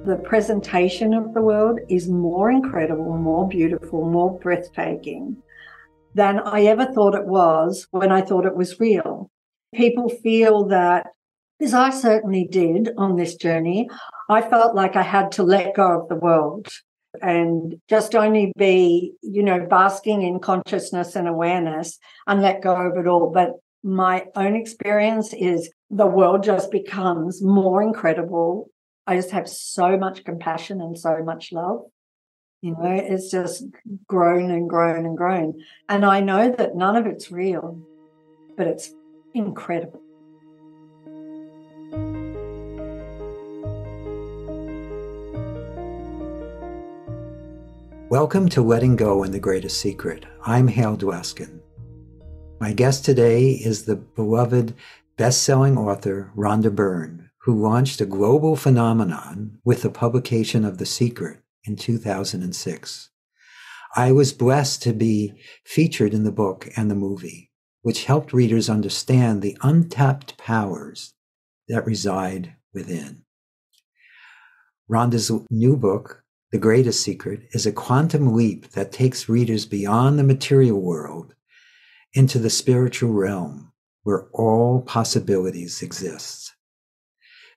the presentation of the world is more incredible, more beautiful, more breathtaking than I ever thought it was when I thought it was real. People feel that, as I certainly did on this journey, I felt like I had to let go of the world and just only be, basking in consciousness and awareness and let go of it all. But my own experience is the world just becomes more incredible. I just have so much compassion and so much love. It's just grown and grown and grown. And I know that none of it's real, but it's incredible. Welcome to Letting Go and the Greatest Secret. I'm Hale Dwoskin. My guest today is the beloved best-selling author Rhonda Byrne, who launched a global phenomenon with the publication of The Secret in 2006. I was blessed to be featured in the book and the movie, which helped readers understand the untapped powers that reside within. Rhonda's new book, The Greatest Secret, is a quantum leap that takes readers beyond the material world into the spiritual realm where all possibilities exist.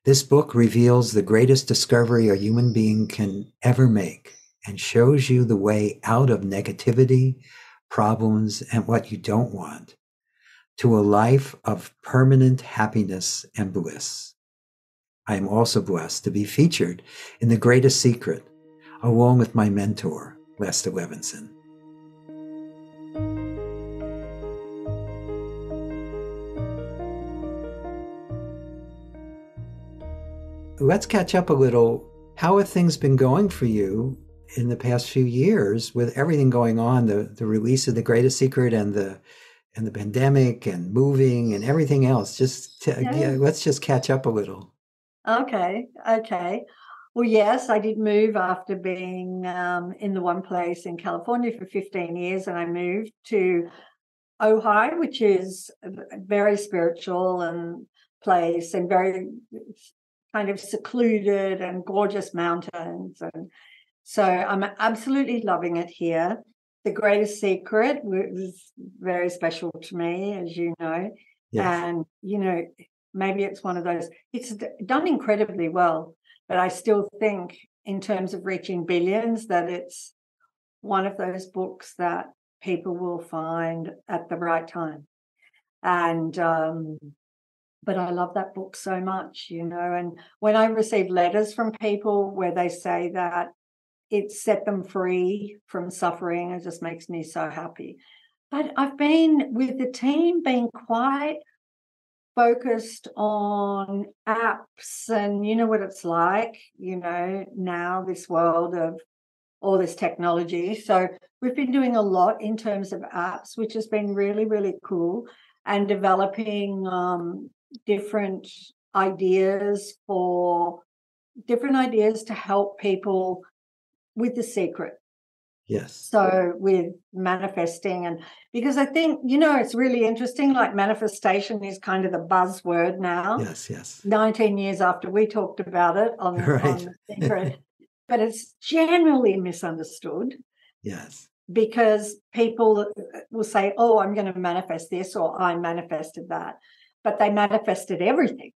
This book reveals the greatest discovery a human being can ever make and shows you the way out of negativity, problems, and what you don't want to a life of permanent happiness and bliss. I am also blessed to be featured in The Greatest Secret, along with my mentor, Lester Levinson. Let's catch up a little. How have things been going for you in the past few years with everything going on, the release of The Greatest Secret and the pandemic and moving and everything else? Let's just catch up a little. Okay. Well, yes, I did move after being in the one place in California for 15 years, and I moved to Ojai, which is a very spiritual and place and very kind of secluded and gorgeous mountains. And so I'm absolutely loving it here. The Greatest Secret was very special to me, as you know. Yes. And, maybe it's one of those, it's done incredibly well. But I still think in terms of reaching billions that it's one of those books that people will find at the right time. And, but I love that book so much, and when I receive letters from people where they say that it set them free from suffering, it just makes me so happy. But I've been with the team being quite focused on apps, and you know what it's like, now this world of all this technology. So we've been doing a lot in terms of apps, which has been really, really cool, and developing different ideas to help people with The Secret. Yes. So with manifesting, and because I think, it's really interesting, like manifestation is kind of the buzzword now. Yes. 19 years after we talked about it on The Secret. But it's generally misunderstood. Yes. Because people will say, oh, I'm going to manifest this, or I manifested that. But they manifested everything,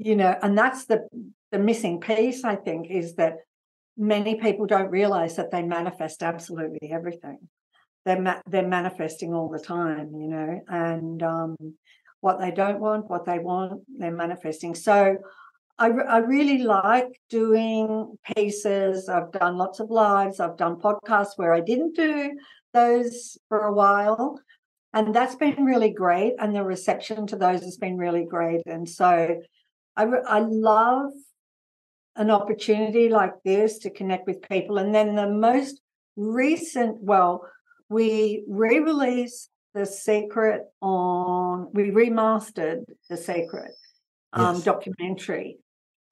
and that's the missing piece, I think, is that many people don't realize that they manifest absolutely everything. They're manifesting all the time, and what they don't want, what they want, they're manifesting. So I really like doing pieces. I've done lots of lives. I've done podcasts where I didn't do those for a while. And that's been really great. And the reception to those has been really great. And so I love an opportunity like this to connect with people. And then the most recent, we re-released The Secret we remastered The Secret documentary.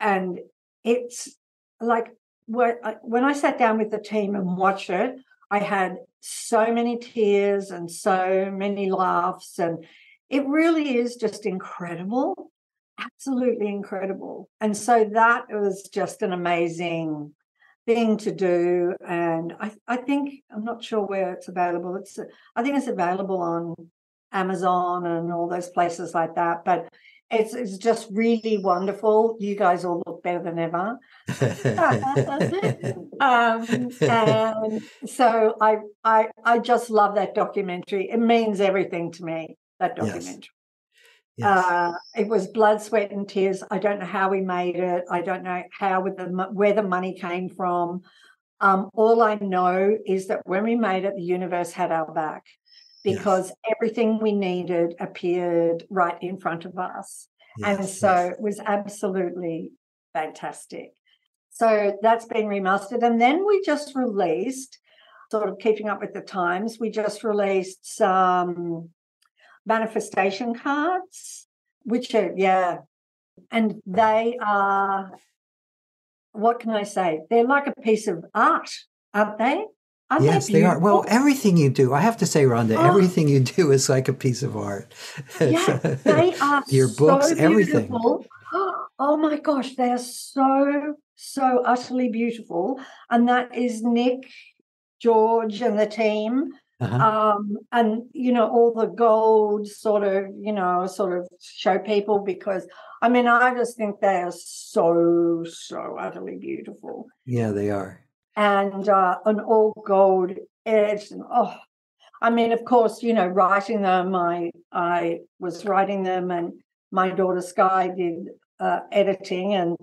And it's like when I sat down with the team and watched it, I had so many tears and so many laughs, and it really is just incredible. absolutely incredible. And so that was just an amazing thing to do. And I think, I'm not sure where it's available. I think it's available on Amazon and all those places like that. But it's just really wonderful. You guys all look better than ever. And so I just love that documentary. It means everything to me, that Yes. documentary. Yes. It was blood, sweat, and tears. I don't know how we made it. I don't know where the money came from. All I know is that when we made it, the universe had our back, Yes. because everything we needed appeared right in front of us. And Yes. so Yes. it was absolutely fantastic. So that's been remastered. And then we just released, sort of keeping up with the times, we just released some manifestation cards, which are, yeah, and they are, what can I say? They're like a piece of art, aren't they? Aren't they Yes, they are. Well, beautiful? everything you do, I have to say, Rhonda, Oh, everything you do is like a piece of art. yeah, they are Your books, so everything. beautiful. Oh my gosh, they are so, so utterly beautiful. And that is Nick, George, and the team. Uh-huh. And all the gold sort of show people, because I mean, I just think they are so, so utterly beautiful. Yeah, they are. And an all gold edge. And, oh, I mean, of course, writing them, I was writing them, and my daughter Sky did editing,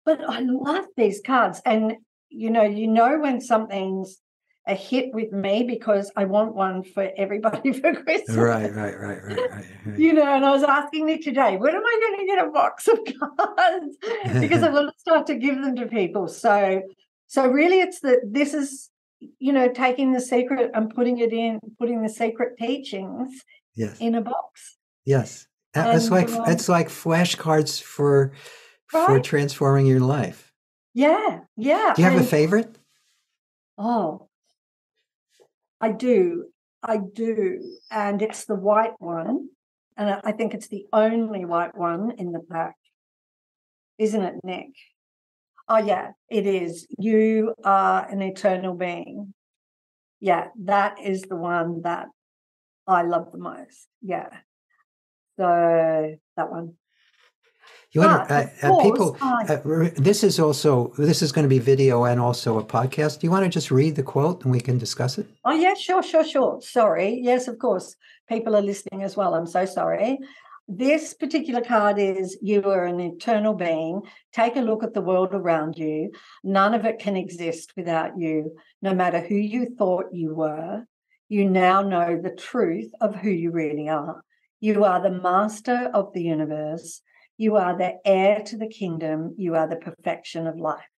but I love these cards. And when something's a hit with me, because I want one for everybody for Christmas. Right. And I was asking Nick today, when am I going to get a box of cards? Because I want to start to give them to people. So really this is, taking the secret and putting the secret teachings Yes. in a box. Yes. And It's like flashcards for right? transforming your life. Yeah. Do you have a favorite? Oh, I do. And it's the white one. And I think it's the only white one in the pack. Isn't it, Nick? Oh, yeah, it is. You are an eternal being. Yeah, that is the one that I love the most. Yeah. So that one. You want But of to, course, people, this is going to be video and also a podcast. Do you want to just read the quote and we can discuss it? oh, yeah, sure. Sorry. Yes, of course. People are listening as well. I'm so sorry. This particular card is, you are an eternal being. Take a look at the world around you. None of it can exist without you. No matter who you thought you were, you now know the truth of who you really are. You are the master of the universe. You are the heir to the kingdom. You are the perfection of life.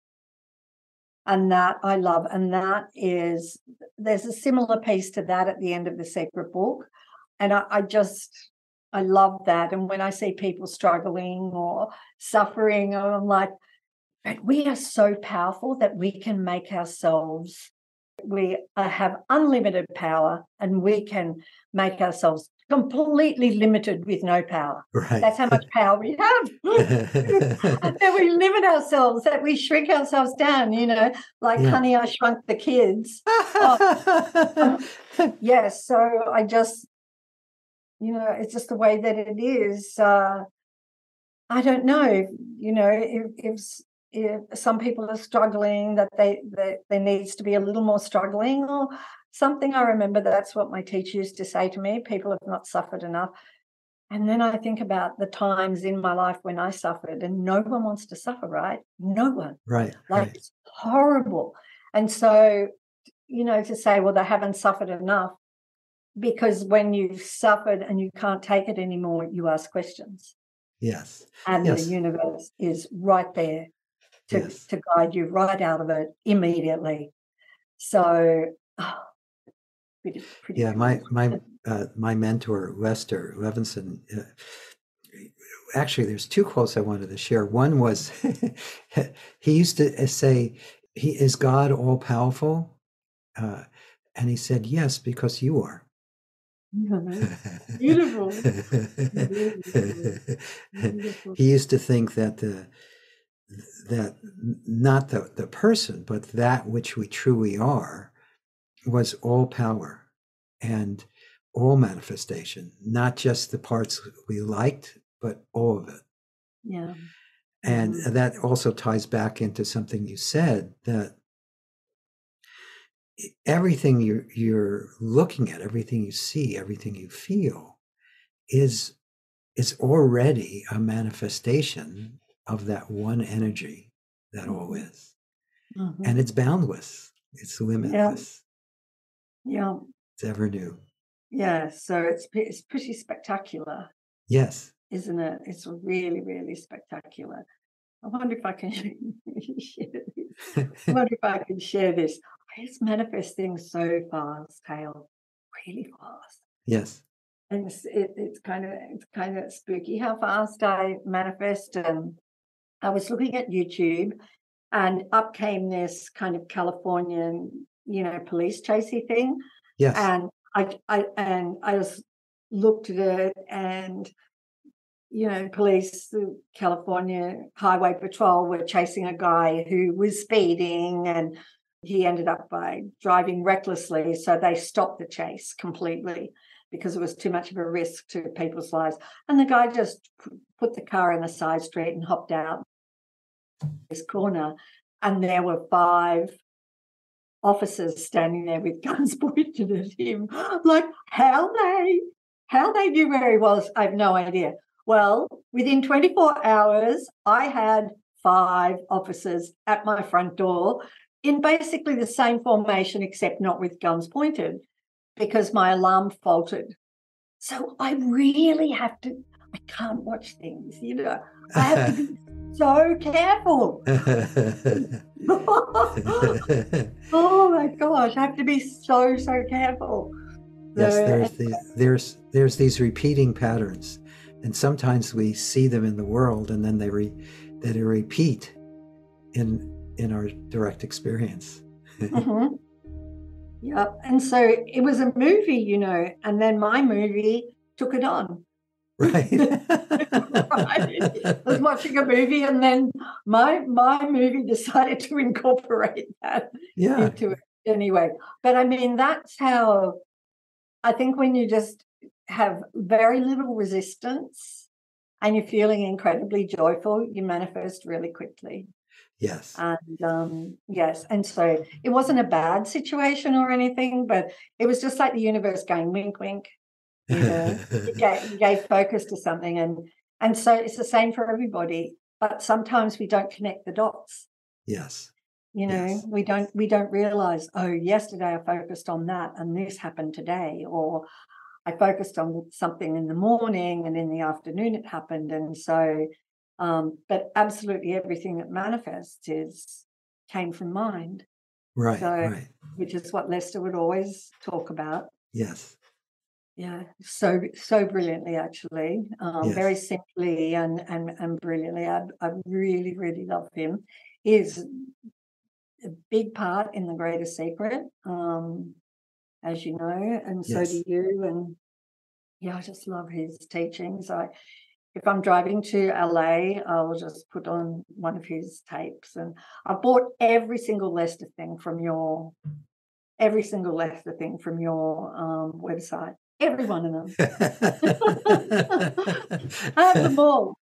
And that I love. And there's a similar piece to that at the end of the secret book. And I love that. And when I see people struggling or suffering, I'm like, but we are so powerful that we can make ourselves, we have unlimited power, and we can make ourselves completely limited with no power. Right. That's how much power we have. That we limit ourselves, that we shrink ourselves down, like Yeah. Honey, I Shrunk the Kids. Yes. So I just, it's just the way that it is. I don't know, if some people are struggling, that there needs to be a little more struggling or something. I remember that's what my teacher used to say to me: people have not suffered enough. And then I think about the times in my life when I suffered, and no one wants to suffer, right? No one. Right. It's horrible. And so, to say, well, they haven't suffered enough, because when you've suffered and you can't take it anymore, you ask questions. Yes. And the universe is right there to guide you right out of it immediately. So, pretty yeah, cool. My mentor, Lester Levinson, actually, there's two quotes I wanted to share. One was, he used to say, is God all powerful? And he said, yes, because you are. Beautiful. Beautiful. Beautiful. He used to think that that not the person, but that which we truly are was all power and all manifestation, not just the parts we liked, but all of it. Yeah. And that also ties back into something you said, that everything you're looking at, everything you see, everything you feel is already a manifestation of that one energy that all is. And it's boundless. It's limitless. Yeah. It's ever new. Yeah. So it's pretty spectacular. Yes. Isn't it? It's really, really spectacular. I wonder if I can share this. I wonder if I can share this. It's manifesting so fast, Hale, really fast. Yes. And it's kind of spooky how fast I manifest. And I was looking at YouTube, and up came this kind of Californian, police chasey thing. Yes. And I just looked at it, and police, the California Highway Patrol were chasing a guy who was speeding, and he ended up by driving recklessly. So they stopped the chase completely because it was too much of a risk to people's lives. And the guy just put the car in a side street and hopped out this corner. And there were 5 officers standing there with guns pointed at him. Like, how they knew where he was, I have no idea. Well, within 24 hours, I had 5 officers at my front door in basically the same formation, except not with guns pointed, because my alarm faltered. So I really have to, I can't watch things, I have to be so careful. Oh my gosh, I have to be so careful. Yes, there's these repeating patterns, and sometimes we see them in the world, and then they repeat in our direct experience. Yeah, and so it was a movie, and then my movie took it on. Right. I was watching a movie, and then my movie decided to incorporate that into it anyway. But I mean, that's how I think when you just have very little resistance and you're feeling incredibly joyful, you manifest really quickly. Yes. And yes. And so it wasn't a bad situation or anything, but it was just like the universe going wink, wink. You gave focus to something. And so it's the same for everybody. But sometimes we don't connect the dots. Yes. Yes. we don't realize, oh, yesterday I focused on that and this happened today, or I focused on something in the morning and in the afternoon it happened. And so but absolutely everything that manifests came from mind. Right. So, right. Which is what Lester would always talk about. Yes. Yeah, so brilliantly, actually, Yes. very simply and brilliantly. I really, really love him. He is a big part in The Greatest Secret, as you know, and so do you. And yeah, I just love his teachings. If I'm driving to LA, I'll just put on one of his tapes, and I bought every single Lester thing from your website. Every one of them. I have them all.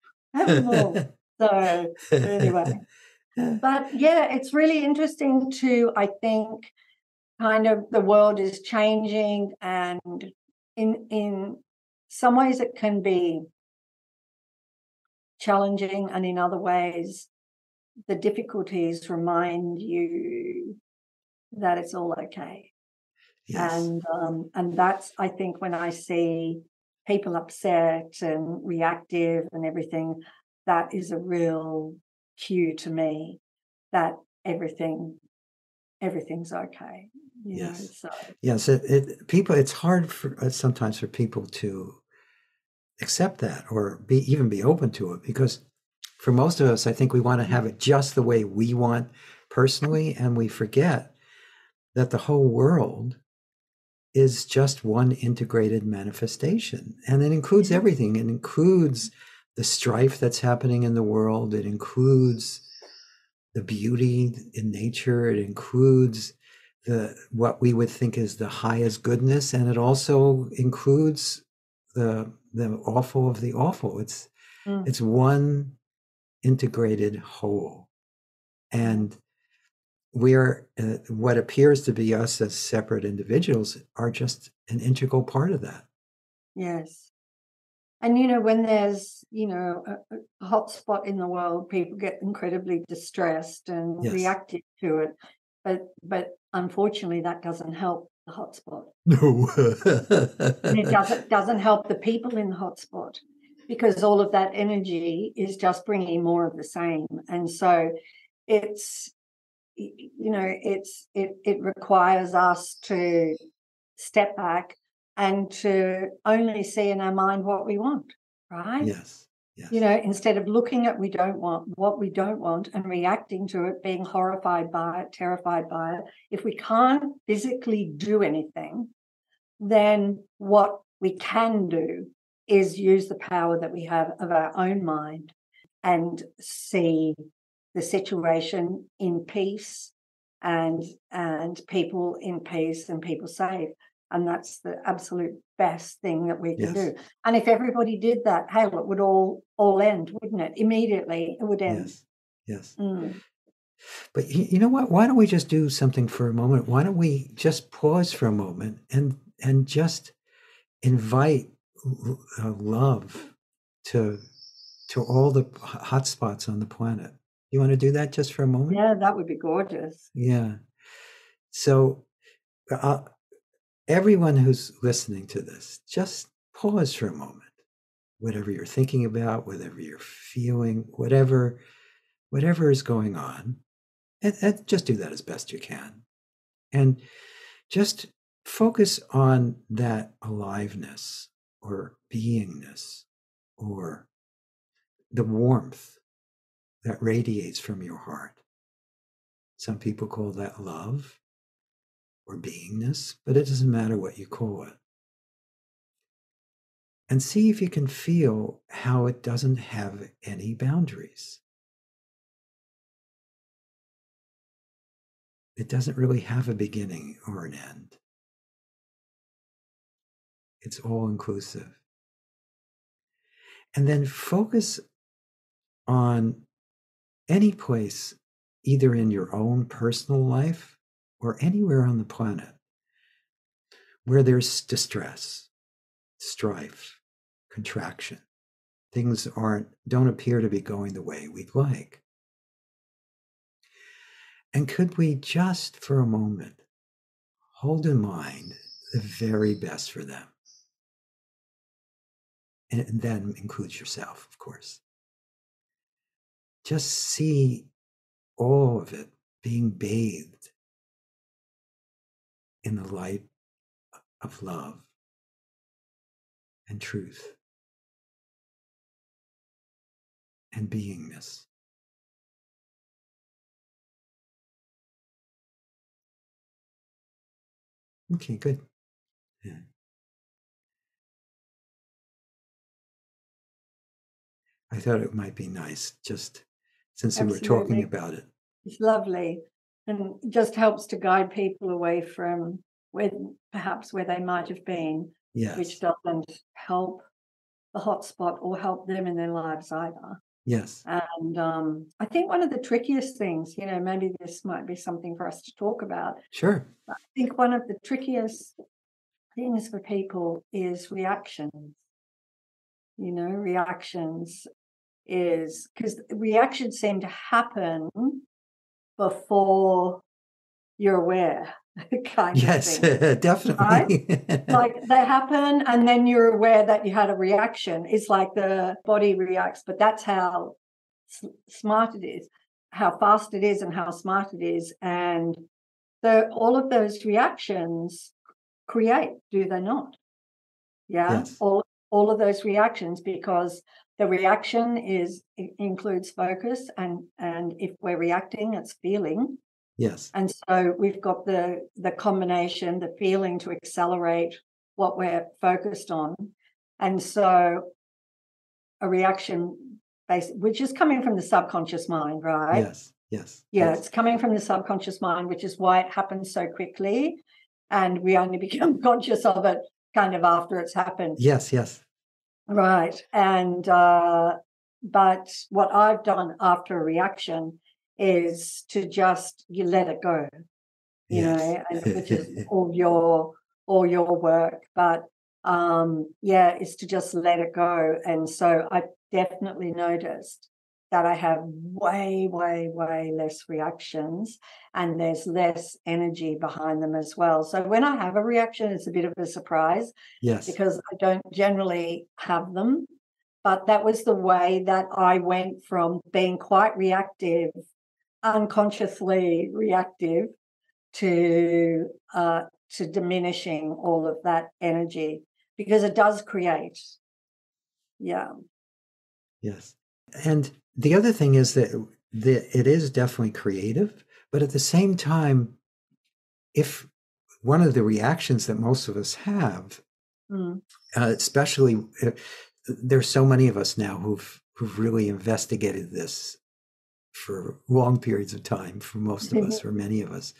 So anyway, but yeah, it's really interesting to, I think, kind of the world is changing, and in some ways it can be challenging, and in other ways the difficulties remind you that it's all okay. Yes. And that's, I think, when I see people upset and reactive and everything, that is a real cue to me that everything's okay. Yes. So. Yes. It's hard sometimes for people to accept that or even be open to it, because for most of us, I think we want to have it just the way we want personally, and we forget that the whole world is just one integrated manifestation. And it includes everything. It includes the strife that's happening in the world. It includes the beauty in nature. It includes what we would think is the highest goodness. And it also includes the awful of the awful. It's one integrated whole. And we are, what appears to be us as separate individuals are just an integral part of that. Yes. And, when there's, a hot spot in the world, people get incredibly distressed and reactive to it. But unfortunately, that doesn't help the hot spot. No. And it doesn't help the people in the hot spot, because all of that energy is just bringing more of the same. And so it's, it requires us to step back and to only see in our mind what we want, right? Yes. Instead of looking at what we don't want and reacting to it, being horrified by it, terrified by it. If we can't physically do anything, then what we can do is use the power that we have of our own mind and see the situation in peace and people in peace and people safe. And that's the absolute best thing that we can do. And if everybody did that, it would all end, wouldn't it? Immediately, it would end. Yes. But you know what? Why don't we just do something for a moment? Why don't we just pause for a moment and just invite love to all the hot spots on the planet? You want to do that just for a moment? Yeah, that would be gorgeous. Yeah. So everyone who's listening to this, just pause for a moment. Whatever you're thinking about, whatever you're feeling, whatever is going on, and just do that as best you can. And just focus on that aliveness or beingness or the warmth that radiates from your heart. Some people call that love or beingness, but it doesn't matter what you call it. And see if you can feel how it doesn't have any boundaries. It doesn't really have a beginning or an end. It's all inclusive. And then focus on any place, either in your own personal life or anywhere on the planet, where there's distress, strife, contraction. Things don't appear to be going the way we'd like. And could we just for a moment hold in mind the very best for them? And that includes yourself, of course. Just see all of it being bathed in the light of love and truth and beingness. Okay, good. Yeah. I thought it might be nice, just since we were talking about it. It's lovely, and it just helps to guide people away from where they might have been, which doesn't help the hotspot or help them in their lives either. Yes. And I think one of the trickiest things, maybe this might be something for us to talk about. Sure. I think one of the trickiest things for people is reactions. Reactions is because reactions seem to happen before you're aware, kind of thing. Definitely. Right? Like they happen and then you're aware that you had a reaction. It's like the body reacts, but that's how smart it is, how fast it is and how smart it is. And all of those reactions create, do they not? Yeah. Yes. All of those reactions, because the reaction includes focus, and if we're reacting, it's feeling. Yes. And so we've got the combination, the feeling to accelerate what we're focused on. And so a reaction which is coming from the subconscious mind, right? Yes. Yes. Yeah, Yes. it's coming from the subconscious mind, which is why it happens so quickly. And we only become conscious of it kind of after it's happened. Yes. Yes. Right. And but what I've done after a reaction is to just you let it go, you Yes. know, and which is all your work. But yeah, is to just let it go. And so I definitely noticed that I have way, way, way less reactions, and there's less energy behind them as well. So when I have a reaction, it's a bit of a surprise Yes. because I don't generally have them. But that was the way that I went from being quite reactive, unconsciously reactive, to diminishing all of that energy, because it does create. Yeah. Yes. And the other thing is that it is definitely creative, but at the same time, if one of the reactions that most of us have, especially there's so many of us now who've really investigated this for long periods of time, for most of us, for many of us,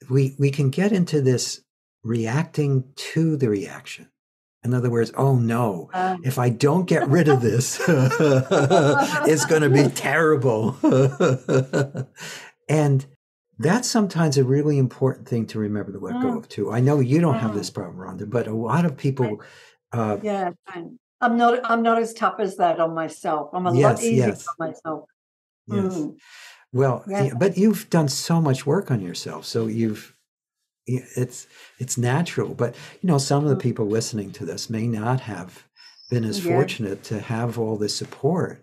we can get into this reacting to the reaction. In other words, oh no, if I don't get rid of this, it's going to be terrible. And that's sometimes a really important thing to remember to let go of too. I know you don't have this problem, Rhonda, but a lot of people. Yeah, I'm not as tough as that on myself. I'm a lot Yes, easier yes, on myself. yes. Well, Yeah. but you've done so much work on yourself, so it's natural. But some of the people listening to this may not have been as fortunate to have all this support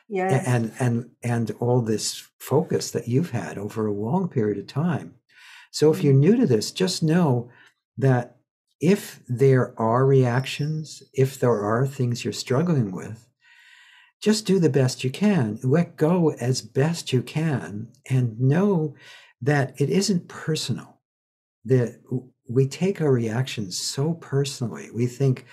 and all this focus that you've had over a long period of time. So if you're new to this, just know that if there are reactions, if there are things you're struggling with, just do the best you can. Let go as best you can, and know that it isn't personal. That we take our reactions so personally. We think,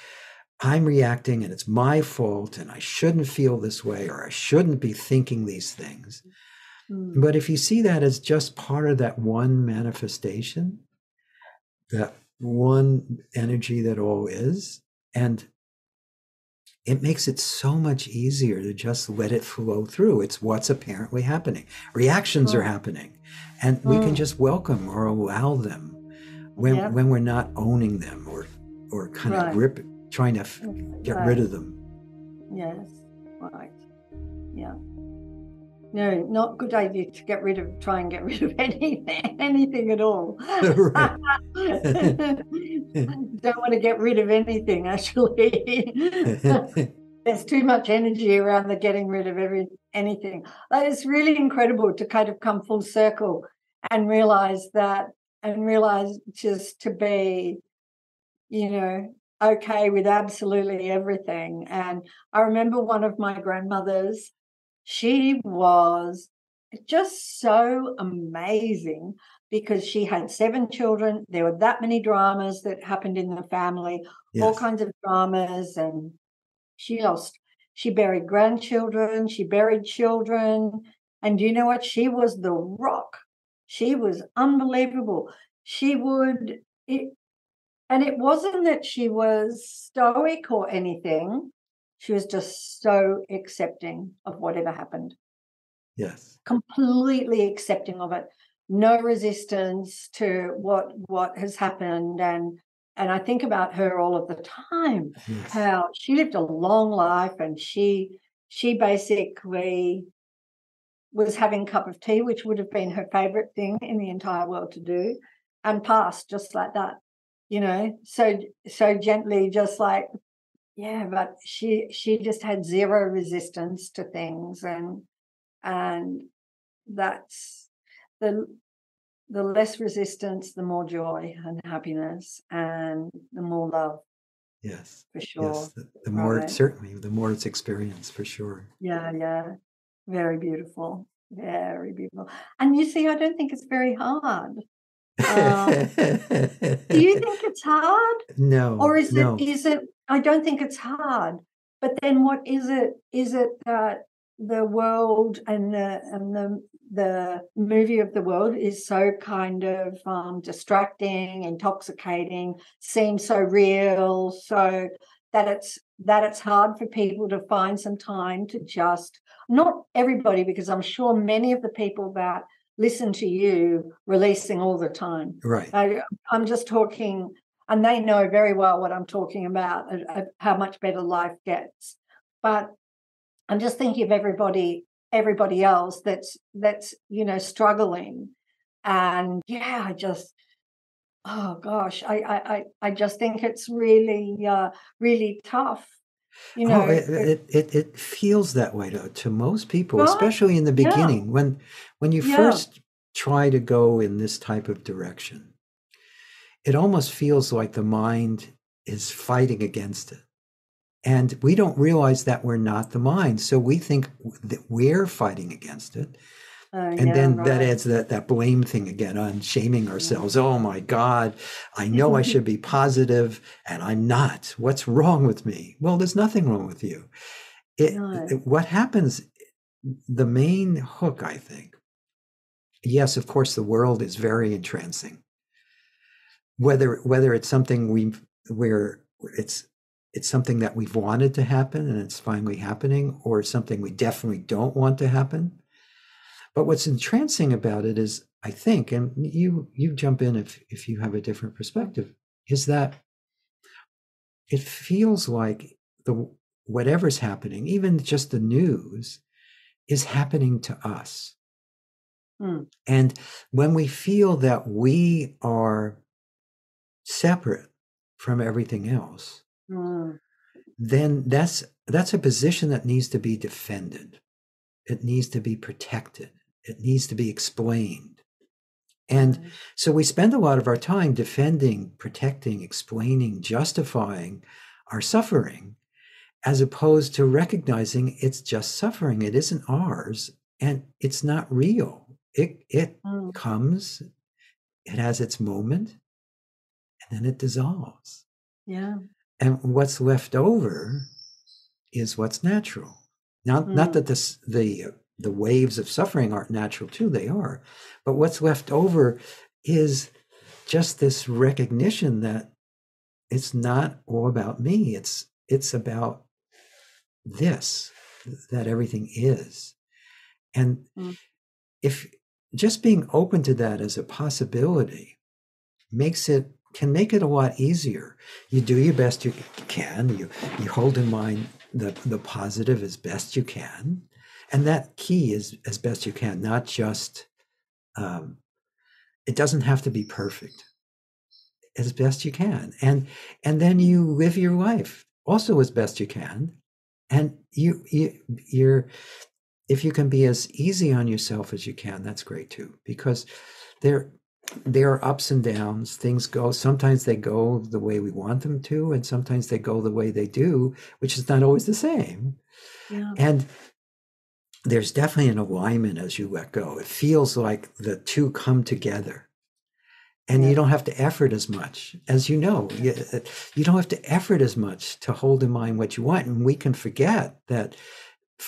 I'm reacting and it's my fault and I shouldn't feel this way, or I shouldn't be thinking these things. But if you see that as just part of that one manifestation, that one energy that all is, and it makes it so much easier to just let it flow through. It's what's apparently happening. Reactions are happening, and we can just welcome or allow them when we're not owning them or kind of trying to get rid of them. Yes, right. Yeah. No, not good idea to try and get rid of anything at all. Right. Don't want to get rid of anything, actually. There's too much energy around the getting rid of anything. It's really incredible to kind of come full circle and realize just to be, okay with absolutely everything. And I remember one of my grandmothers, she was just so amazing because she had 7 children. There were that many dramas that happened in the family, all kinds of dramas, and she buried grandchildren, she buried children. And you know what? She was the rock. She was unbelievable. And it wasn't that she was stoic or anything. She was just so accepting of whatever happened. Yes. Completely accepting of it. No resistance to what has happened. And I think about her all of the time, how she lived a long life, and she basically was having a cup of tea, which would have been her favorite thing in the entire world to do, and passed just like that, so gently, just like, but she just had zero resistance to things. And that's the less resistance, the more joy and happiness, and the more love. Yes. For sure. Yes. The more, certainly, the more it's experienced, for sure. Yeah. Very beautiful. Very beautiful. And you see, I don't think it's very hard. Do you think it's hard? Or No, no. is it, I don't think it's hard. But then what is it? Is it that the world and the movie of the world is so kind of distracting, intoxicating, seems so real, so that it's hard for people to find some time to just, not everybody, because I'm sure many of the people that listen to you releasing all the time. Right. I'm just talking, and they know very well what I'm talking about, how much better life gets. But I'm just thinking of everybody else that's struggling, and I just, oh gosh, I just think it's really really tough. Oh, it feels that way to most people, Right? especially in the Yeah, beginning when you yeah. first try to go in this type of direction. It almost feels like the mind is fighting against it. And we don't realize that we're not the mind. So we think that we're fighting against it. And Yeah, then that right. adds that blame thing again on shaming ourselves. Oh my God, I know I should be positive and I'm not. What's wrong with me? Well, there's nothing wrong with you. No. What happens, the main hook, I think, yes, of course, the world is very entrancing. Whether it's something where it's something that we've wanted to happen and it's finally happening, or something we definitely don't want to happen. But what's entrancing about it is, I think, and you jump in if you have a different perspective, is that it feels like whatever's happening, even just the news, is happening to us. Mm. And when we feel that we are separate from everything else, then that's a position that needs to be defended. It needs to be protected. It needs to be explained. And so we spend a lot of our time defending, protecting, explaining, justifying our suffering, as opposed to recognizing it's just suffering. It isn't ours, and it's not real. It comes, it has its moment, and then it dissolves. Yeah. And what's left over is what's natural. Not that the waves of suffering aren't natural too, they are. But what's left over is just this recognition that it's not all about me. It's about this, that everything is. And if just being open to that as a possibility can make it a lot easier. You do your best you can. You hold in mind the positive as best you can. And that key is as best you can, not just, it doesn't have to be perfect, as best you can. And then you live your life also as best you can. And you're, if you can be as easy on yourself as you can, that's great too, because there are ups and downs. Things go, sometimes they go the way we want them to, and sometimes they go the way they do, which is not always the same. Yeah. And there's definitely an alignment as you let go. It feels like the two come together. And you don't have to effort as much, as you know. You don't have to effort as much to hold in mind what you want. And we can forget that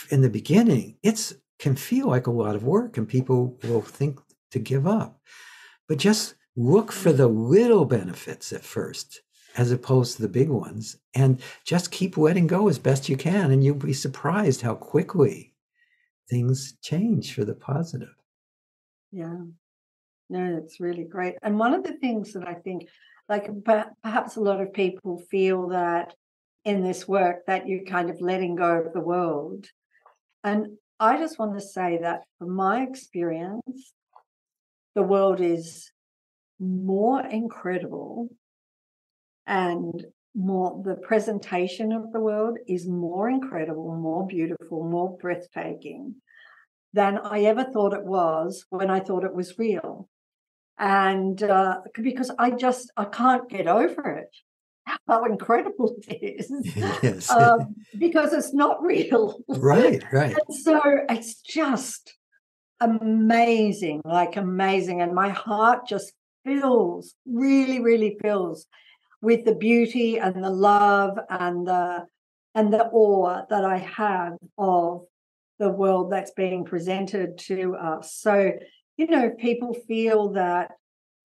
in the beginning, it can feel like a lot of work, and people will think to give up. But just look for the little benefits at first, as opposed to the big ones, and just keep letting go as best you can. And you'll be surprised how quickly things change for the positive. Yeah. No, it's really great. And one of the things that I think, like perhaps a lot of people feel that in this work that you're kind of letting go of the world. And I just want to say that from my experience, the world is more incredible, and the presentation of the world is more incredible, more beautiful, more breathtaking than I ever thought it was when I thought it was real. And because I can't get over it, how incredible it is. Yes. Because it's not real. Right. And so it's just amazing, like amazing. And my heart just fills, really, really fills with the beauty and the love and the awe that I have of the world that's being presented to us. So, people feel that,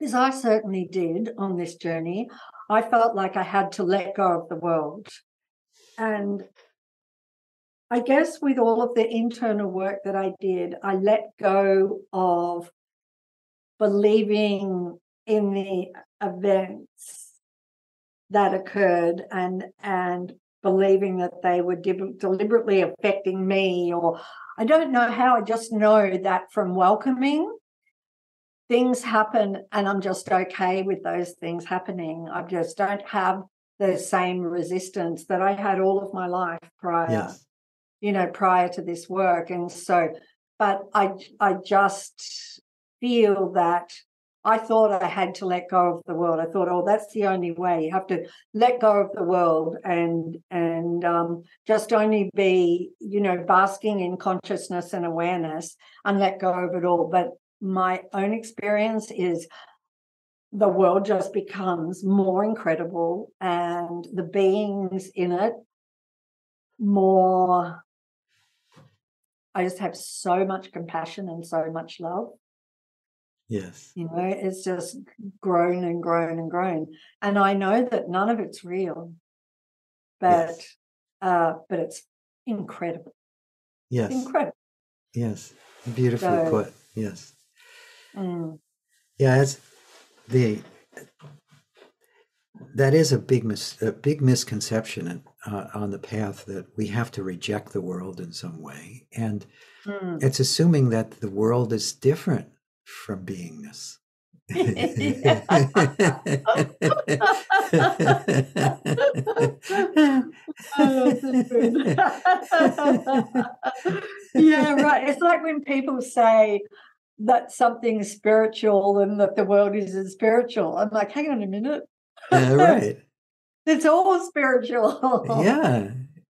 as I certainly did on this journey, I felt like I had to let go of the world. And I guess with all of the internal work that I did, I let go of believing in the events that occurred and believing that they were deliberately affecting me, or I don't know how. I just know that from welcoming, things happen and I'm just okay with those things happening. I just don't have the same resistance that I had all of my life prior. Yes. Prior to this work. And so, but I just feel that I thought I had to let go of the world. I thought, oh, that's the only way. You have to let go of the world and just only be, basking in consciousness and awareness and let go of it all. But my own experience is the world just becomes more incredible and the beings in it more. I just have so much compassion and so much love. Yes. It's just grown and grown and grown. And I know that none of it's real, but it's incredible. Yes. It's incredible. Yes. Beautifully put. Yes. Mm. That is a big misconception on the path, that we have to reject the world in some way, and it's assuming that the world is different from beingness. Yeah, right. It's like when people say that something's spiritual and that the world isn't spiritual. I'm like, hang on a minute. Right. It's all spiritual. Yeah.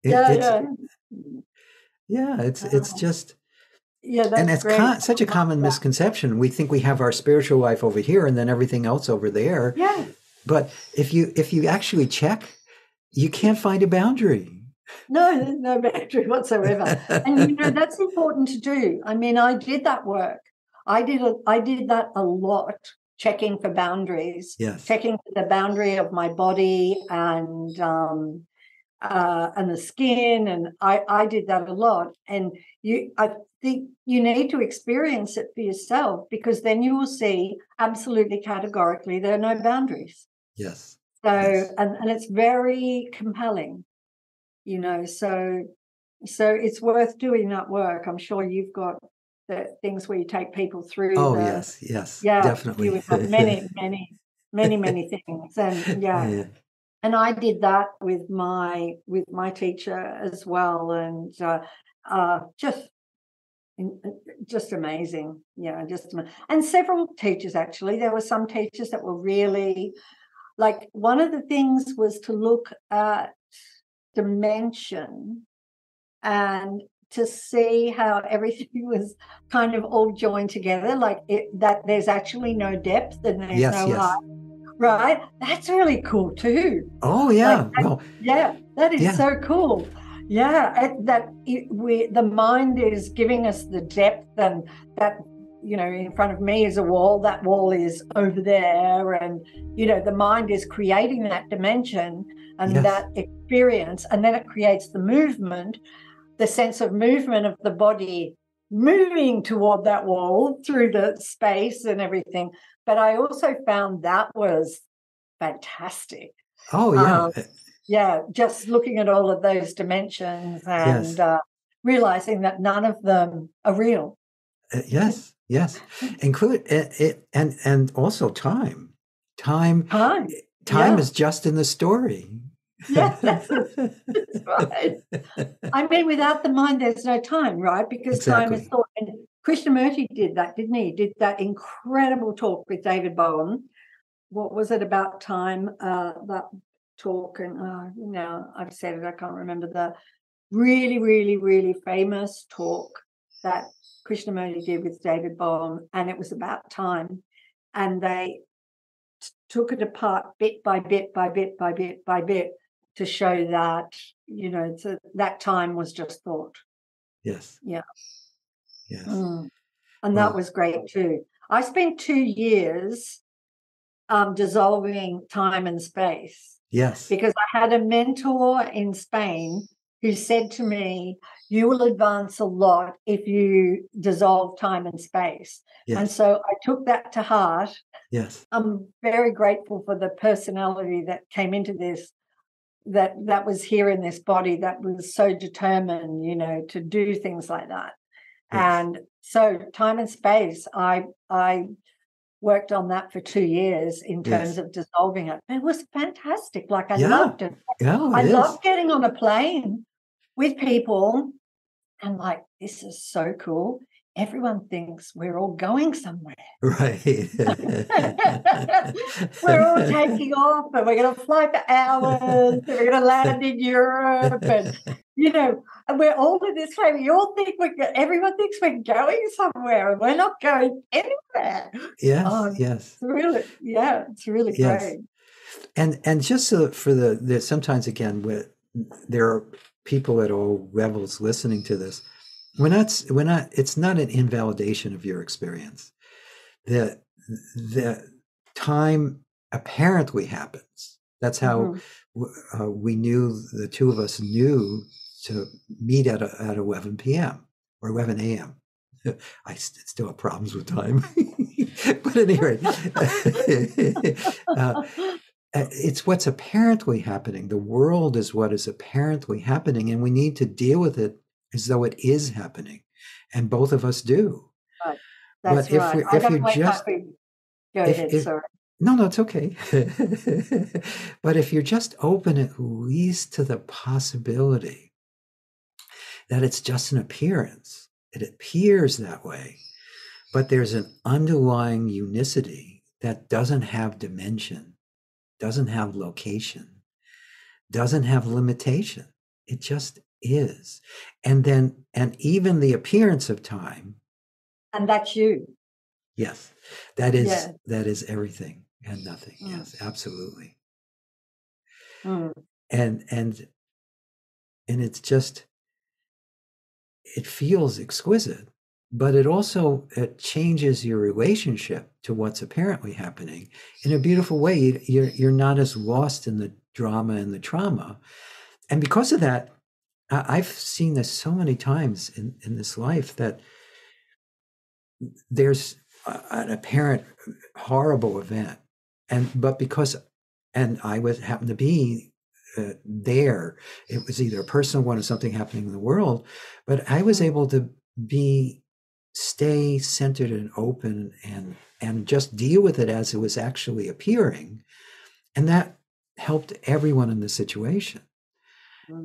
It's just. Yeah, And that's it's great. such a common misconception. We think we have our spiritual life over here and then everything else over there. Yeah. But if you actually check, you can't find a boundary. No, there's no boundary whatsoever. And that's important to do. I mean, I did that work. I did that a lot, checking for boundaries, Yes. checking for the boundary of my body and the skin, and I did that a lot. And I think you need to experience it for yourself, because then you will see absolutely categorically there are no boundaries. Yes. So yes. and it's very compelling, so it's worth doing that work. I'm sure you've got the things where you take people through. Oh, yes, definitely. You would have many things, and and I did that with my teacher as well, and just amazing. And several teachers, actually. There were some teachers that were really, like, one of the things was to look at dimension and to see how everything was kind of all joined together, like that there's actually no depth and there's no height. Right? That's really cool too. Oh, yeah. That is so cool. Yeah, the mind is giving us the depth, and that, in front of me is a wall, that wall is over there, and the mind is creating that dimension and that experience, and then it creates the movement, the sense of movement of the body moving toward that wall through the space and everything. But I also found that was fantastic. Oh, yeah. Just looking at all of those dimensions and realizing that none of them are real. Yes. Include it, and also time. Time is just in the story. Yeah, that's right. I mean, without the mind, there's no time, right? Because time is thought. And Krishnamurti did that, didn't he? He did that incredible talk with David Bowen. What was it about time? That talk, and I've said it. I can't remember the really, really, really famous talk that Krishnamurti did with David Bohm, and it was about time. And they took it apart bit by bit by bit by bit by bit to show that, that time was just thought. Yes. Yeah. Yes. And that was great too. I spent 2 years dissolving time and space. Yes. Because I had a mentor in Spain who said to me, you will advance a lot if you dissolve time and space. Yes. And so I took that to heart. Yes. I'm very grateful for the personality that came into this, that was here in this body, that was so determined, to do things like that. Yes. And so time and space, I worked on that for 2 years in terms of dissolving it. It was fantastic. Like, I loved it. I loved getting on a plane with people and like, this is so cool. Everyone thinks we're all going somewhere. Right. We're all taking off and we're going to fly for hours and we're going to land in Europe and, and we're all in this way. We all think everyone thinks we're going somewhere and we're not going anywhere. Yes, yes. It's really great. And just so for sometimes again, there are people at all levels listening to this. It's not an invalidation of your experience. The time apparently happens. That's how we knew, the two of us knew to meet at 11 p.m. or 11 a.m. I still have problems with time. But at any rate, it's what's apparently happening. The world is what is apparently happening, and we need to deal with it as though it is happening. And both of us do. Right. That's right. If you're just... Go ahead, sorry. No, it's okay. But if you're just open at least to the possibility that it's just an appearance, it appears that way, but there's an underlying unicity that doesn't have dimension, doesn't have location, doesn't have limitation. It just is. And even the appearance of time. And that's you. Yes. That is everything and nothing. Yes, absolutely. And it's just, it feels exquisite, but it changes your relationship to what's apparently happening in a beautiful way. You're not as lost in the drama and the trauma. And because of that, I've seen this so many times in this life, that there's an apparent horrible event, but because I happened to be there, it was either a personal one or something happening in the world, but I was able to stay centered and open and just deal with it as it was actually appearing, and that helped everyone in the situation.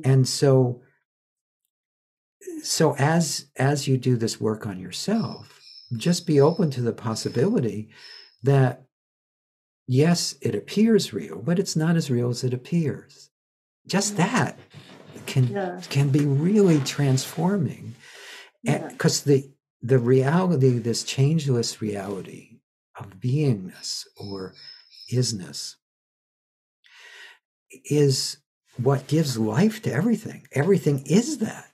And so as you do this work on yourself, just be open to the possibility that, yes, it appears real, but it's not as real as it appears. Just that can be really transforming. Because the reality, this changeless reality of beingness or isness, is what gives life to everything. Everything is that.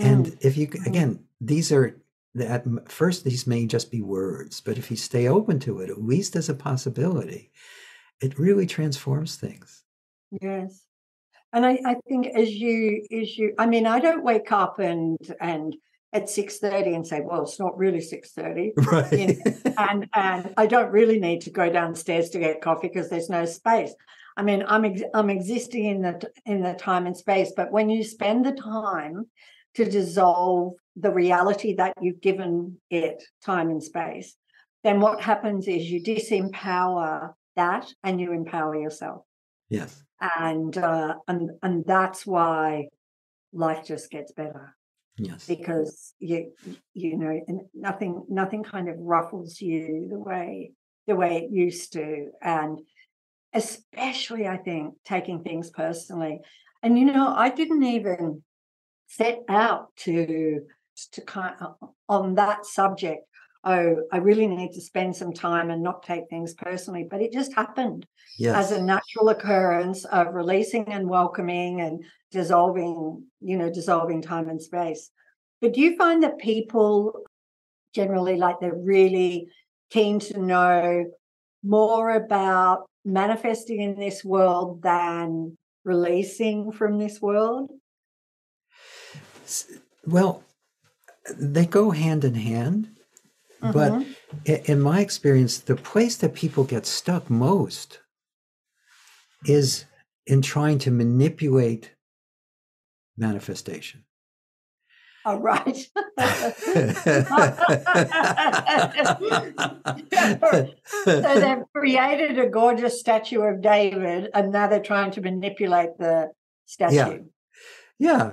And if you, again, at first, these may just be words, but if you stay open to it, at least as a possibility, it really transforms things. Yes. And I think as you, I mean, I don't wake up and at 6:30 and say, well, it's not really 6:30. Right. And I don't really need to go downstairs to get coffee because there's no space. I mean, I'm existing in the time and space, but when you spend the time to dissolve the reality that you've given it, time and space, then what happens is you disempower that and you empower yourself. Yes. And that's why life just gets better. Yes. Because you know, and nothing kind of ruffles you the way it used to, and especially I think taking things personally. And I didn't even set out to to kind of, on that subject, oh, I really need to spend some time and not take things personally. But it just happened as a natural occurrence of releasing and welcoming and dissolving time and space. But do you find that people generally, like, they're really keen to know more about manifesting in this world than releasing from this world? Well, they go hand in hand. But in my experience, the place that people get stuck most is in trying to manipulate manifestation. Oh, right. So they've created a gorgeous statue of David, and now they're trying to manipulate the statue. Yeah.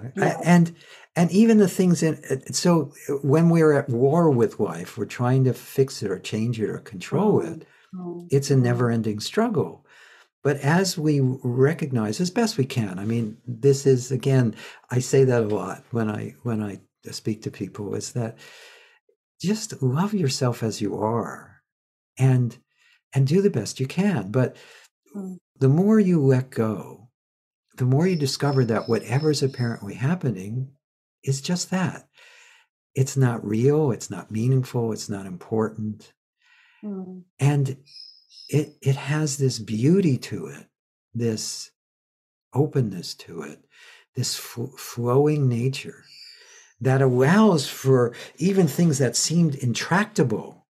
And even the things so when we're at war with life, we're trying to fix it or change it or control it. It's a never-ending struggle. But as we recognize, as best we can, I mean, this is, again, I say that a lot when I speak to people, is that just love yourself as you are and do the best you can. But the more you let go, the more you discover that whatever's apparently happening is just that. It's not real, it's not meaningful, it's not important. And it has this beauty to it, this openness to it, this flowing nature that allows for even things that seemed intractable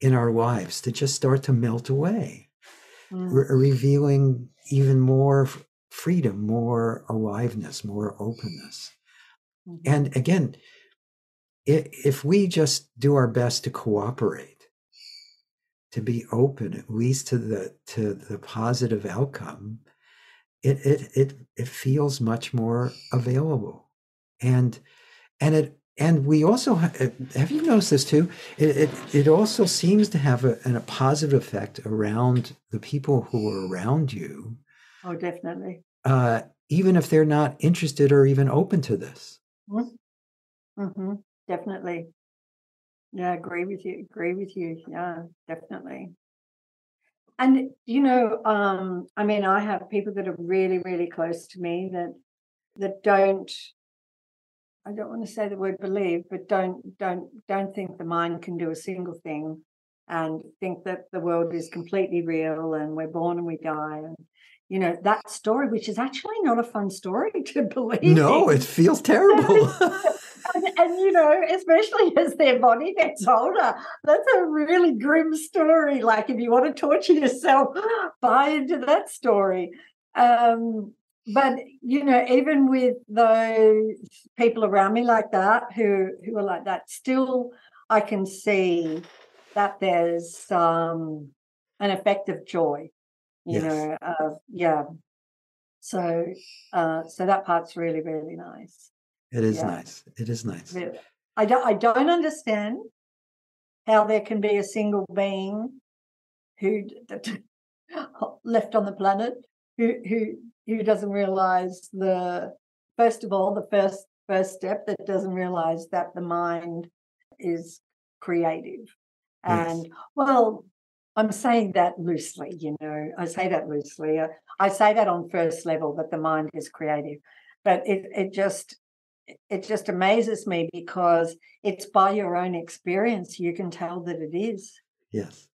in our lives to just start to melt away, revealing even more freedom, more aliveness, more openness. And again, if we just do our best to cooperate, to be open, at least to the positive outcome, it feels much more available. And we also have you noticed this too? It also seems to have a positive effect around the people who are around you. Oh, definitely. Even if they're not interested or even open to this. Definitely. Yeah, agree with you. Yeah, definitely. And, I mean, I have people that are really, really close to me that don't, I don't want to say the word believe, but don't think the mind can do a single thing, and think that the world is completely real and we're born and we die. And, that story, which is actually not a fun story to believe. No, it feels terrible. And especially as their body gets older, that's a really grim story. Like, if you want to torture yourself, buy into that story. But, even with those people around me like that, who are like that, still I can see that there's an effect of joy, So that part's really, really nice. It is nice. It is nice. I don't understand how there can be a single being who left on the planet who doesn't realize first of all, the first step, that doesn't realize that the mind is creative. And well, I'm saying that loosely, I say that loosely. I say that on first level, that the mind is creative, but it just amazes me, because it's by your own experience you can tell that it is. Yes.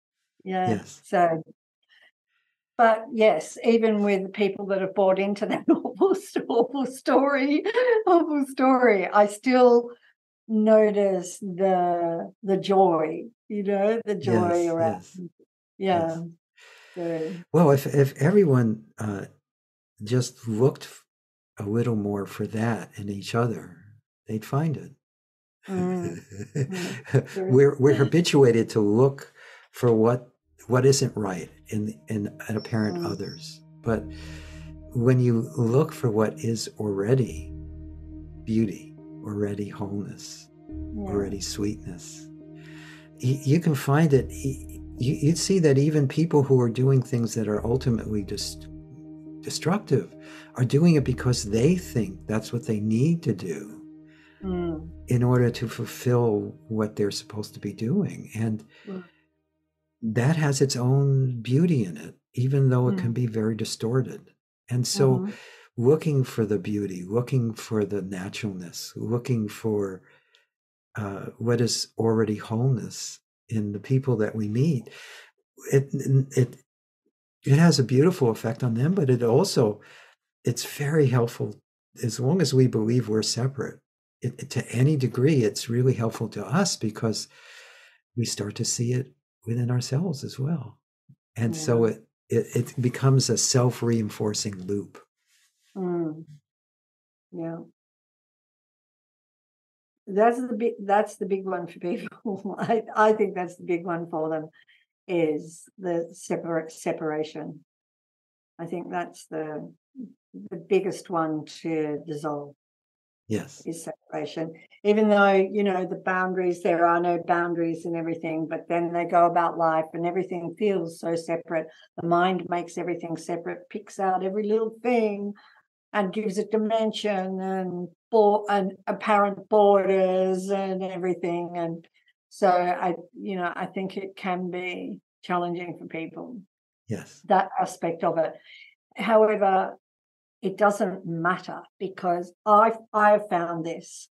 Yeah. Yes. So, but yes, even with people that have bought into that awful story, I still notice the joy, the joy around. Yes. So. Well, if everyone just looked a little more for that in each other, they'd find it. We're habituated to look for what isn't right in apparent others, but when you look for what is already beauty, already wholeness, already sweetness, you can find it. You'd see that even people who are doing things that are ultimately destructive are doing it because they think that's what they need to do Mm. in order to fulfill what they're supposed to be doing. And Mm. that has its own beauty in it, even though it can Mm. be very distorted. And so Mm-hmm. looking for the beauty, looking for the naturalness, looking for what is already wholeness in the people that we meet, it, it, it has a beautiful effect on them, but it's very helpful as long as we believe we're separate. To any degree, it's really helpful to us because we start to see it within ourselves as well. And so Yeah. it becomes a self-reinforcing loop. Mm. Yeah. That's the big one for people. I think that's the big one for them, is the separation. I think that's the biggest one to dissolve, Yes. is separation. Even though, the boundaries, there are no boundaries and everything, but then they go about life and everything feels so separate. The mind makes everything separate, picks out every little thing and gives it dimension and apparent borders and everything. And so I think it can be challenging for people, Yes. that aspect of it. However, it doesn't matter, because I've found this.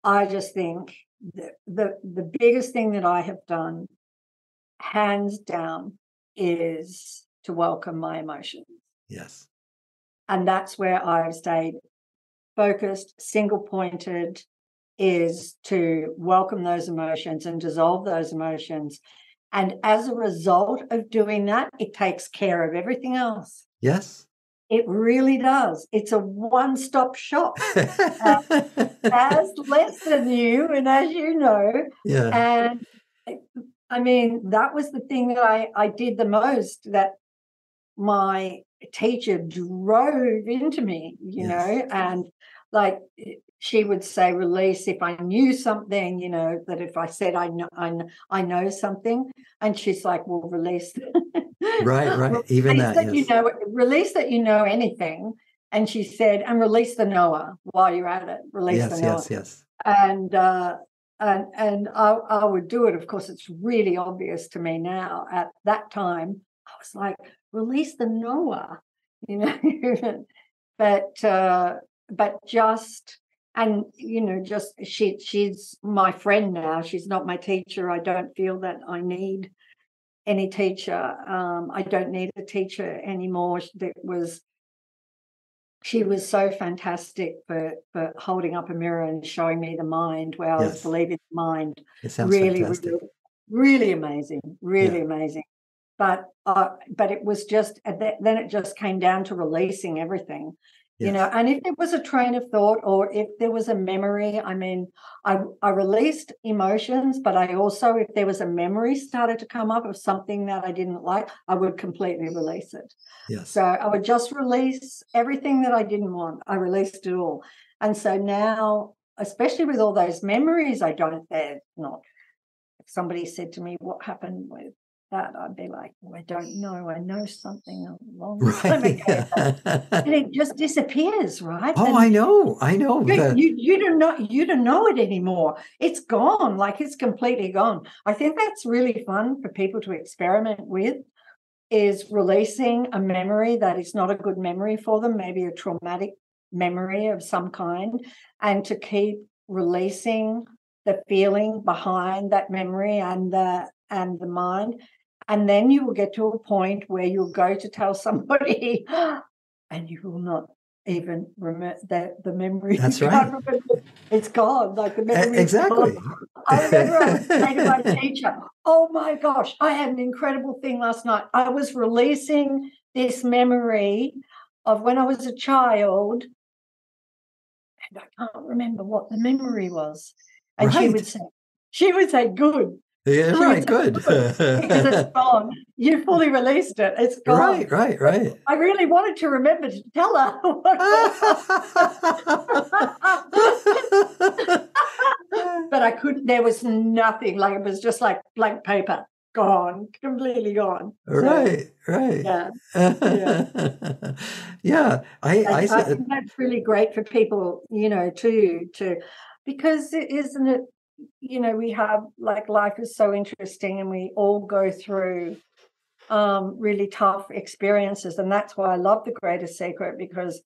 I just think that the biggest thing that I have done, hands down, is to welcome my emotions. Yes. And that's where I've stayed focused, single pointed, is to welcome those emotions and dissolve those emotions. And as a result of doing that, it takes care of everything else. Yes. It really does. It's a one-stop shop. As less than you, and as you know. Yeah. And I mean, that was the thing that I did the most, that my teacher drove into me, Yes. and like she would say release if I knew something, that if I said I know something, and she's like, well, release. Right. Even Release that, yes. release that you know anything. And she said, and release the knower while you're at it. Release the knower. Yes. And I would do it. Of course, it's really obvious to me now. At that time, I was like, release the knower, but just, and just she's my friend now. She's not my teacher. I don't feel that I need any teacher. I don't need a teacher anymore. She was so fantastic for holding up a mirror and showing me the mind, where I was believing the mind. It sounds Really, fantastic. really, really amazing, really amazing. But it was just, then it just came down to releasing everything. And if it was a train of thought or if there was a memory, I mean, I released emotions, but I also, if there was a memory started to come up of something that I didn't like, I would completely release it. Yes. So I would just release everything that I didn't want. I released it all. And so now, especially with all those memories, they're not. If somebody said to me, what happened with that, I'd be like, well, I don't know. I know something a long time ago. And it just disappears, right? Oh, I know. You don't know it anymore. It's gone, like it's completely gone. I think that's really fun for people to experiment with, is releasing a memory that is not a good memory for them, maybe a traumatic memory of some kind, and to keep releasing the feeling behind that memory and the mind. And then you will get to a point where you'll go to tell somebody and you will not even remember the memory. That's right. It's gone. Like the memory. Exactly. I remember I was saying to my teacher, oh my gosh, I had an incredible thing last night. I was releasing this memory of when I was a child, and I can't remember what the memory was. And right. she would say, good. Yeah, right, good. Because it's gone. You fully released it. It's gone. Right. I really wanted to remember to tell her. But I couldn't. There was nothing. Like, it was just like blank paper. Gone. Completely gone. Right. Yeah. Yeah. I think that's really great for people, to Because isn't it, we have, like, life is so interesting and we all go through really tough experiences. And that's why I love The Greatest Secret, because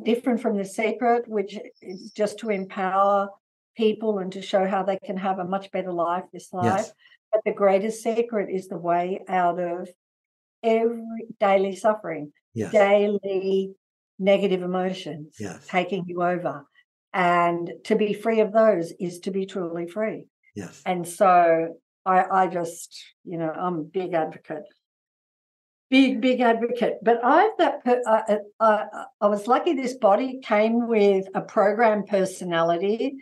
different from The Secret, which is just to empower people and to show how they can have a much better life this life. Yes. But The Greatest Secret is the way out of every daily suffering, Yes. daily negative emotions Yes. taking you over. And to be free of those is to be truly free. Yes. And so I just, I'm a big advocate. Big advocate. But I was lucky this body came with a program personality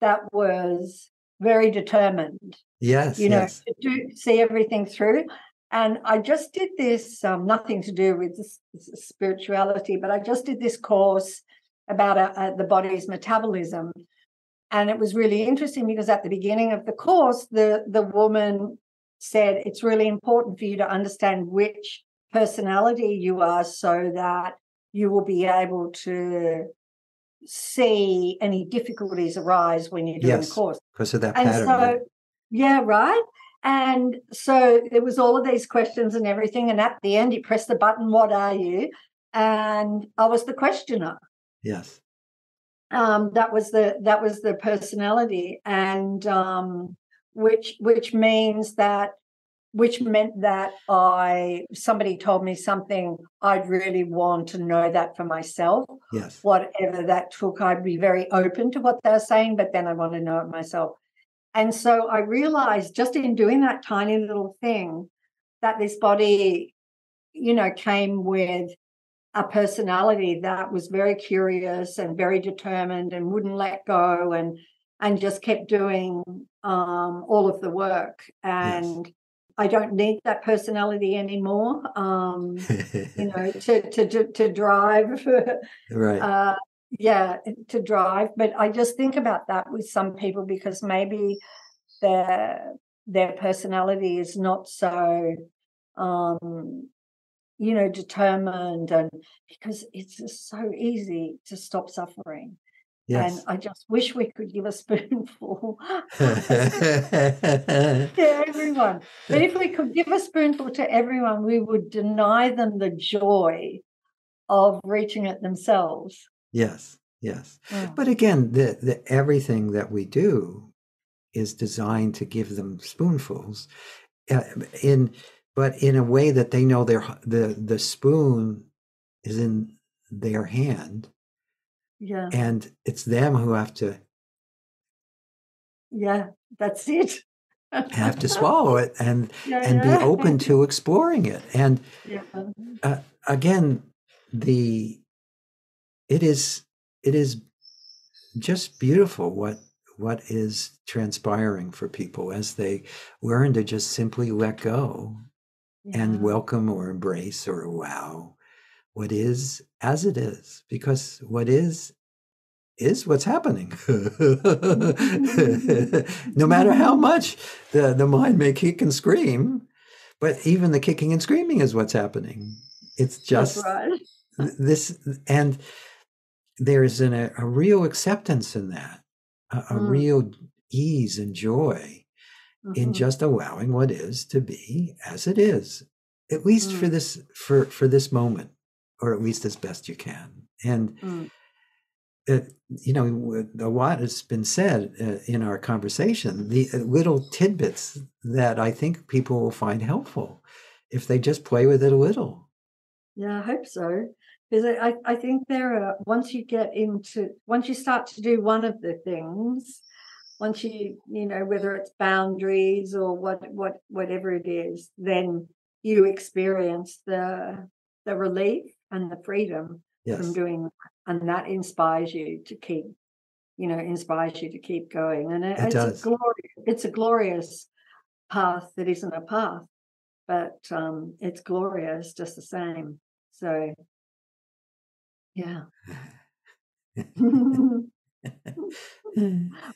that was very determined. Yes. Yes. To see everything through. And I just did this, nothing to do with this spirituality, but I just did this course about the body's metabolism. And it was really interesting because at the beginning of the course, the woman said, it's really important for you to understand which personality you are so that you will be able to see any difficulties arise when you're doing the course. Because of that And pattern. so, yeah, right. And so there was all of these questions and everything. And at the end, you press the button, what are you? And I was the questioner. Yes. That was the personality, and which meant that somebody told me something, I'd really want to know that for myself. Yes. Whatever that took, I'd be very open to what they're saying, but then I want to know it myself. And so I realized just in doing that tiny little thing that this body, came with a personality that was very curious and very determined and wouldn't let go and just kept doing all of the work. And yes. I don't need that personality anymore, to drive. Right. To drive. But I just think about that with some people because maybe their personality is not so determined, and because it's just so easy to stop suffering. Yes. And I just wish we could give a spoonful to everyone. But if we could give a spoonful to everyone, we would deny them the joy of reaching it themselves. Yes, yes. Mm. But again, the everything that we do is designed to give them spoonfuls, but in a way that they know the spoon is in their hand. Yeah. And it's them who have to. Yeah, that's it. Have to swallow it and be open to exploring it. And again, it is just beautiful what is transpiring for people as they learn to just simply let go and welcome or embrace or allow what is as it is, because what is what's happening. No matter how much the mind may kick and scream, but even the kicking and screaming is what's happening. It's just this, and there's a real acceptance in that, a real ease and joy in just allowing what is to be as it is, at least for this for this moment, or at least as best you can. And a lot has been said in our conversation, the little tidbits that I think people will find helpful if they just play with it a little. Yeah, I hope so. Because I think once you start to do one of the things, once whether it's boundaries or whatever it is, then you experience the relief and the freedom from doing that. And that inspires you to keep going. And it's a glorious path that isn't a path, but it's glorious just the same. So, yeah.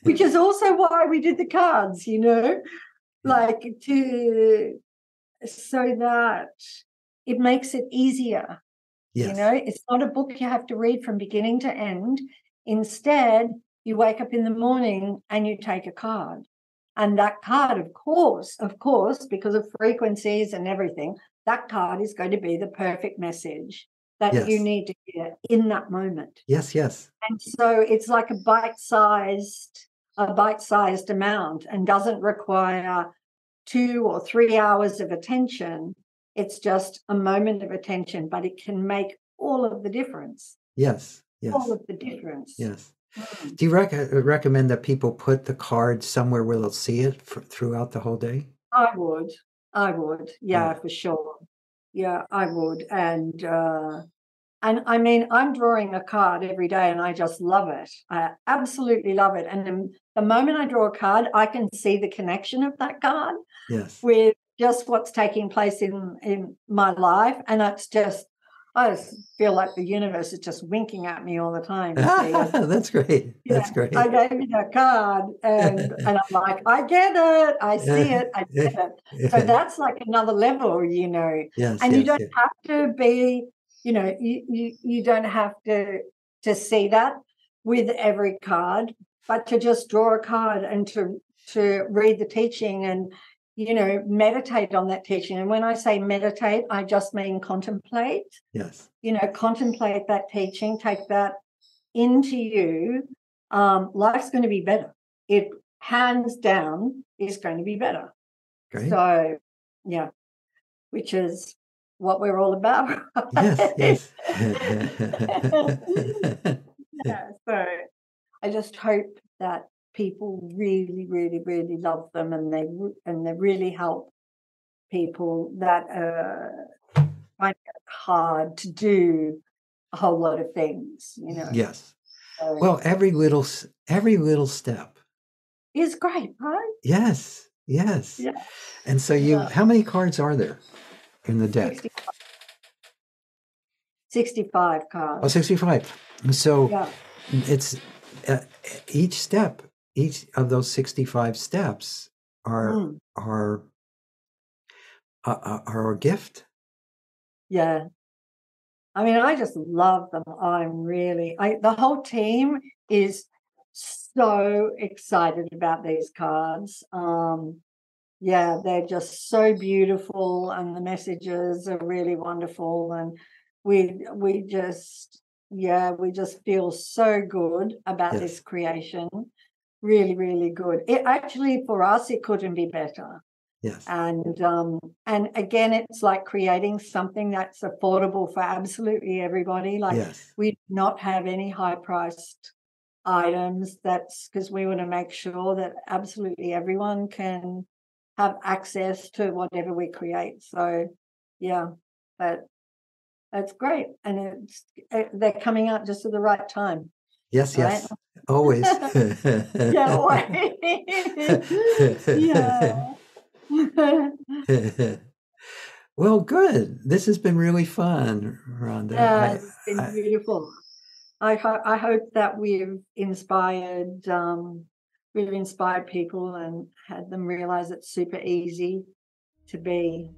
Which is also why we did the cards, like so that it makes it easier. Yes. It's not a book you have to read from beginning to end. Instead, you wake up in the morning and you take a card. And that card, of course, because of frequencies and everything, that card is going to be the perfect message that you need to hear in that moment. Yes, yes. And so it's like a bite-sized amount, and doesn't require 2 or 3 hours of attention. It's just a moment of attention, but it can make all of the difference. Yes, yes. All of the difference. Yes. Do you recommend that people put the card somewhere where they'll see it throughout the whole day? I would. Yeah, for sure. Yeah, I would. And I mean, I'm drawing a card every day and I just love it. I absolutely love it. And the moment I draw a card, I can see the connection of that card with just what's taking place in my life. And it's just, I just feel like the universe is just winking at me all the time. That's great. That's great. I gave you that card and I'm like, I get it. I see it. I get it. So that's like another level, you know. And you don't have to be, you know, you don't have to see that with every card, but to just draw a card and to read the teaching and, you know, meditate on that teaching. And when I say meditate, I just mean contemplate. Yes. You know, contemplate that teaching, take that into you. Life's going to be better. It hands down is going to be better. Great. So, yeah, which is what we're all about. Yes. Yeah, so I just hope that people really, really, really love them, and they really help people that find it hard to do a whole lot of things, you know. Yes. So, well, every little step is great, right? Yes. Yes. Yeah. And so how many cards are there in the deck? 65 cards. Oh, 65. So it's each of those 65 steps are a gift. Yeah. I mean, I just love them. The whole team is so excited about these cards. Yeah, they're just so beautiful, and the messages are really wonderful, and we just feel so good about this creation. Really, really good. It actually, for us, it couldn't be better. Yes. And again, it's like creating something that's affordable for absolutely everybody. Like we do not have any high-priced items. That's because we want to make sure that absolutely everyone can have access to whatever we create. So, yeah, that's great, and they're coming out just at the right time. Yes, right? Yes, always. Yeah, always. Yeah. Well, good. This has been really fun, Rhonda. Yeah, it's been beautiful. I hope that we've inspired people and had them realize it's super easy to be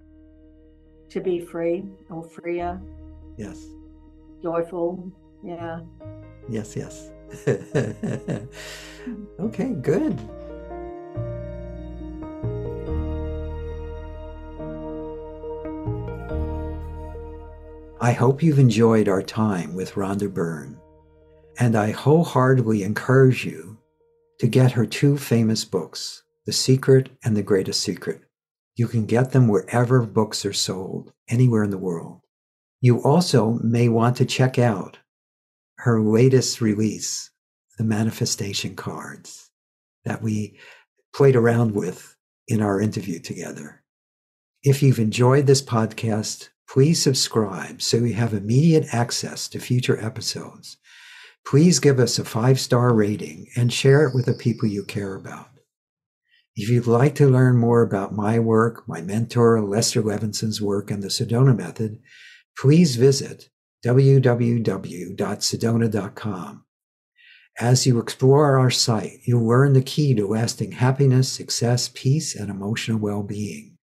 free or freer. Yes. Joyful. Yeah. Yes. Okay, good. I hope you've enjoyed our time with Rhonda Byrne, and I wholeheartedly encourage you to get her 2 famous books, The Secret and The Greatest Secret. You can get them wherever books are sold, anywhere in the world. You also may want to check out her latest release, the manifestation cards that we played around with in our interview together. If you've enjoyed this podcast, please subscribe so you have immediate access to future episodes. Please give us a 5-star rating and share it with the people you care about. If you'd like to learn more about my work, my mentor, Lester Levinson's work, and the Sedona Method, please visit www.sedona.com. As you explore our site, you'll learn the key to lasting happiness, success, peace, and emotional well-being.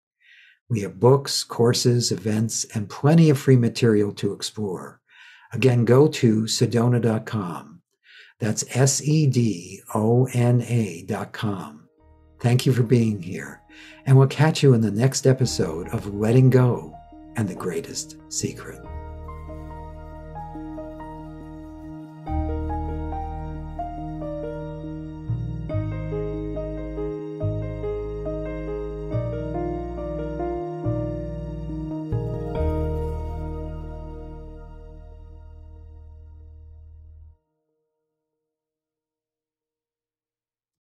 We have books, courses, events, and plenty of free material to explore. Again, go to sedona.com. That's sedona.com. Thank you for being here, and we'll catch you in the next episode of Letting Go and the Greatest Secret.